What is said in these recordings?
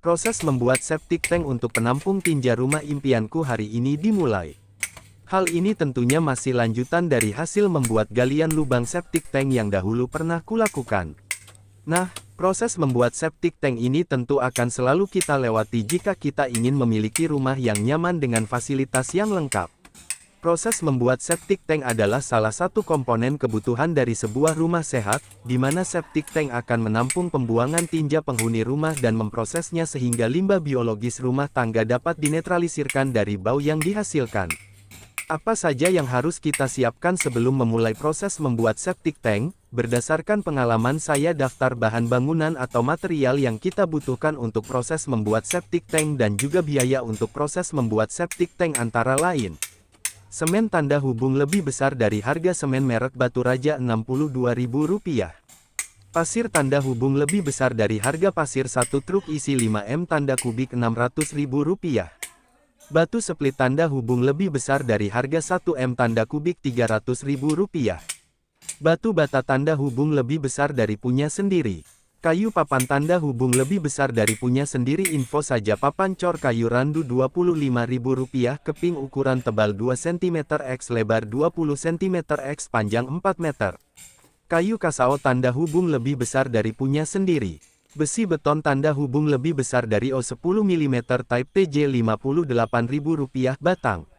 Proses membuat septic tank untuk penampung tinja rumah impianku hari ini dimulai. Hal ini tentunya masih lanjutan dari hasil membuat galian lubang septic tank yang dahulu pernah kulakukan. Nah, proses membuat septic tank ini tentu akan selalu kita lewati jika kita ingin memiliki rumah yang nyaman dengan fasilitas yang lengkap. Proses membuat septic tank adalah salah satu komponen kebutuhan dari sebuah rumah sehat, di mana septic tank akan menampung pembuangan tinja penghuni rumah dan memprosesnya sehingga limbah biologis rumah tangga dapat dinetralisirkan dari bau yang dihasilkan. Apa saja yang harus kita siapkan sebelum memulai proses membuat septic tank? Berdasarkan pengalaman saya, daftar bahan bangunan atau material yang kita butuhkan untuk proses membuat septic tank dan juga biaya untuk proses membuat septic tank antara lain. Semen tanda hubung lebih besar dari harga semen merek Batu Raja Rp62.000. Pasir tanda hubung lebih besar dari harga pasir 1 truk isi 5M tanda kubik Rp600.000. Batu split tanda hubung lebih besar dari harga 1M tanda kubik Rp300.000. Batu bata tanda hubung lebih besar dari punya sendiri. Kayu papan tanda hubung lebih besar dari punya sendiri. Info saja papan cor kayu randu Rp25.000, keping ukuran tebal 2 cm x lebar 20 cm x panjang 4 meter. Kayu kasao tanda hubung lebih besar dari punya sendiri. Besi beton tanda hubung lebih besar dari O10 mm Type TJ Rp58.000 batang.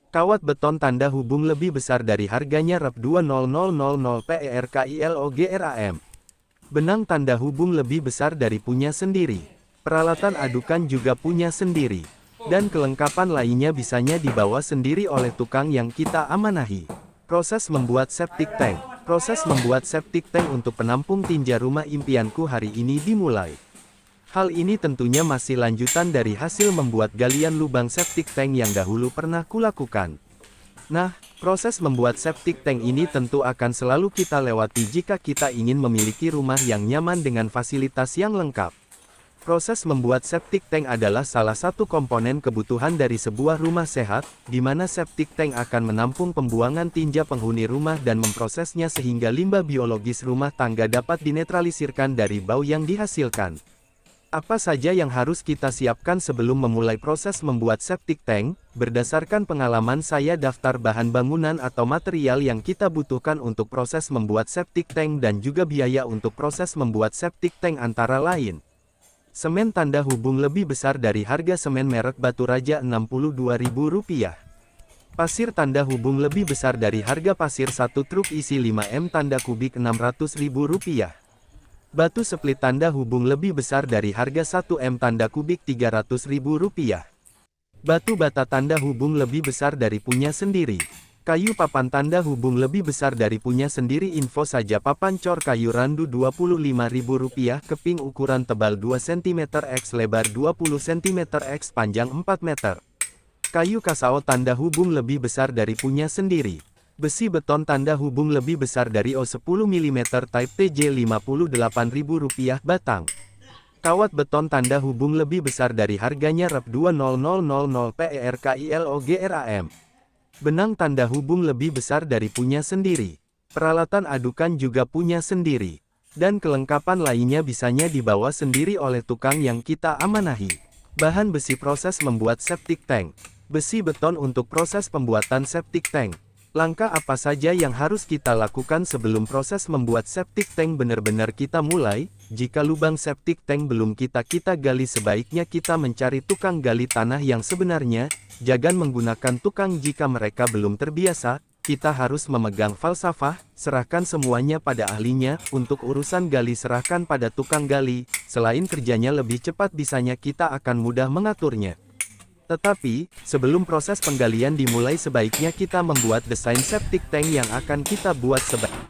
Kawat beton tanda hubung lebih besar dari harganya Rp20000 per kilogram. Benang tanda hubung lebih besar dari punya sendiri. Peralatan adukan juga punya sendiri. Dan kelengkapan lainnya bisanya dibawa sendiri oleh tukang yang kita amanahi. Proses membuat septic tank. Proses membuat septic tank untuk penampung tinja rumah impianku hari ini dimulai. Hal ini tentunya masih lanjutan dari hasil membuat galian lubang septic tank yang dahulu pernah kulakukan. Nah, proses membuat septic tank ini tentu akan selalu kita lewati jika kita ingin memiliki rumah yang nyaman dengan fasilitas yang lengkap. Proses membuat septic tank adalah salah satu komponen kebutuhan dari sebuah rumah sehat, di mana septic tank akan menampung pembuangan tinja penghuni rumah dan memprosesnya sehingga limbah biologis rumah tangga dapat dinetralisirkan dari bau yang dihasilkan. Apa saja yang harus kita siapkan sebelum memulai proses membuat septic tank? Berdasarkan pengalaman saya, daftar bahan bangunan atau material yang kita butuhkan untuk proses membuat septic tank dan juga biaya untuk proses membuat septic tank antara lain. Semen tanda hubung lebih besar dari harga semen merek Batu Raja Rp62.000. Pasir tanda hubung lebih besar dari harga pasir 1 truk isi 5M tanda kubik Rp600.000. Batu split tanda hubung lebih besar dari harga 1M tanda kubik Rp300.000. Batu bata tanda hubung lebih besar dari punya sendiri. Kayu papan tanda hubung lebih besar dari punya sendiri. Info saja papan cor kayu randu Rp25.000, keping ukuran tebal 2 cm x lebar 20 cm x panjang 4 meter. Kayu kasao tanda hubung lebih besar dari punya sendiri. Besi beton tanda hubung lebih besar dari O10 mm Type TJ Rp58.000 batang. Kawat beton tanda hubung lebih besar dari harganya Rp20000 per kilogram. Benang tanda hubung lebih besar dari punya sendiri. Peralatan adukan juga punya sendiri. Dan kelengkapan lainnya bisanya dibawa sendiri oleh tukang yang kita amanahi. Bahan besi proses membuat septic tank. Besi beton untuk proses pembuatan septic tank. Langkah apa saja yang harus kita lakukan sebelum proses membuat septic tank benar-benar kita mulai? Jika lubang septic tank belum kita gali, sebaiknya kita mencari tukang gali tanah yang sebenarnya. Jangan menggunakan tukang jika mereka belum terbiasa. Kita harus memegang falsafah, serahkan semuanya pada ahlinya. Untuk urusan gali serahkan pada tukang gali. Selain kerjanya lebih cepat, bisanya kita akan mudah mengaturnya. Tetapi, sebelum proses penggalian dimulai, sebaiknya kita membuat desain septic tank yang akan kita buat